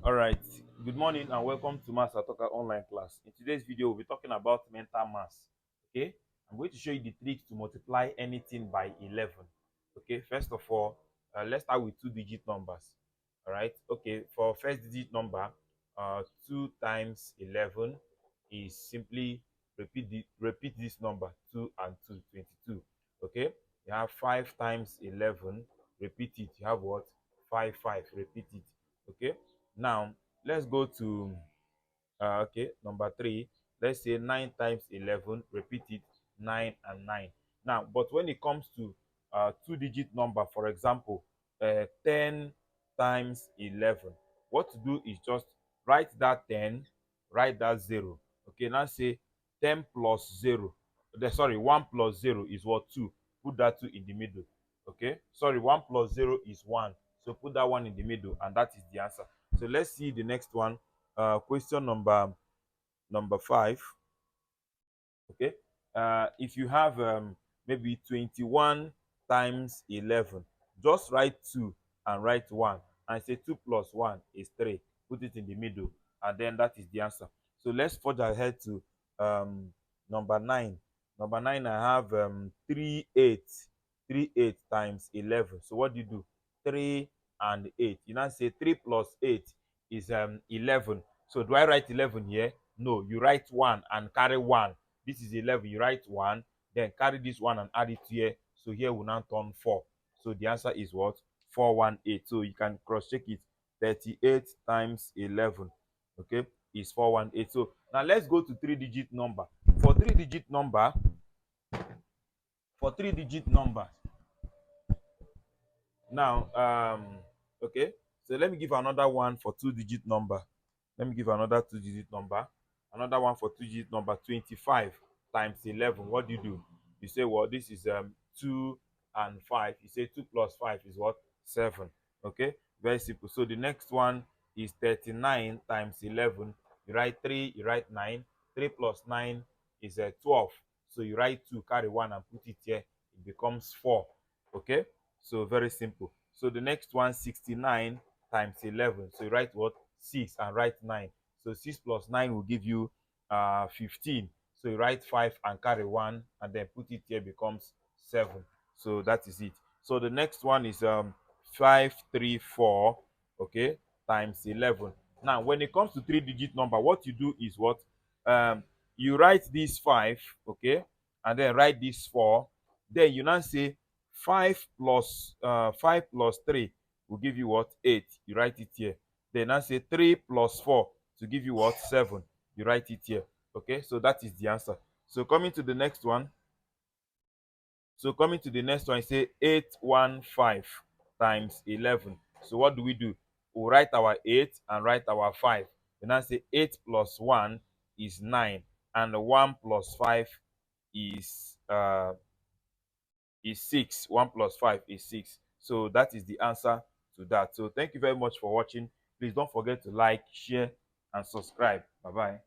All right, good morning and welcome to Maths Atoka online class. In today's video, we'll be talking about mental maths. Okay, I'm going to show you the tricks to multiply anything by 11. Okay, first of all, let's start with two-digit numbers. All right, okay, for first digit number, 2 times 11 is simply repeat this number 2 and 2, 22. Okay, you have 5 times 11, repeat it. You have what? 5, 5, repeat it. Okay. Now, let's go to, okay, number 3. Let's say 9 times 11, repeat it, 9 and 9. Now, but when it comes to two-digit number, for example, 10 times 11, what to do is just write that 10, write that 0. Okay, now say 10 plus 0. Sorry, 1 plus 0 is what? 2. Put that 2 in the middle. Okay, sorry, 1 plus 0 is 1. So put that 1 in the middle, and that is the answer. So let's see the next one. Question number 5. Okay, if you have maybe 21 times 11, just write 2 and write 1 and say 2 plus 1 is 3. Put it in the middle, and then that is the answer. So let's forge ahead to number 9. Number 9, I have 3 8 times 11. So what do? 3 and 8. You now say 3 plus 8 is 11. So do I write 11 here? No, you write 1 and carry 1. This is 11. You write 1, then carry this 1 and add it here. So here will now turn 4. So the answer is what? 418. So you can cross check it. 38 times 11, okay, is 418. So now let's go to three-digit number. For three-digit number, now, okay, so let me give another one for two-digit number. Let me give another two-digit number. Another one for two-digit number, 25 times 11. What do? You say, well, this is 2 and 5. You say 2 plus 5 is what? 7. Okay, very simple. So the next one is 39 times 11. You write 3, you write 9. 3 plus 9 is 12. So you write 2, carry 1 and put it here. It becomes 4. Okay, so very simple. So the next one, 69 times 11. So you write what? 6 and write 9. So 6 plus 9 will give you 15. So you write 5 and carry 1 and then put it here, becomes 7. So that is it. So the next one is 534, okay, times 11. Now, when it comes to three-digit number, what you do is what? You write this 5, okay, and then write this 4. Then you now say 5 plus 3 will give you what? 8. You write it here. Then I say 3 plus 4 to give you what? 7. You write it here. Okay, so that is the answer. So coming to the next one. I say 815 times 11. So what do? We'll write our 8 and write our 5. Then I say 8 plus 1 is 9, and 1 plus 5 is 6. 1 plus 5 is 6. So that is the answer to that. So thank you very much for watching. Please don't forget to like, share, and subscribe. Bye bye.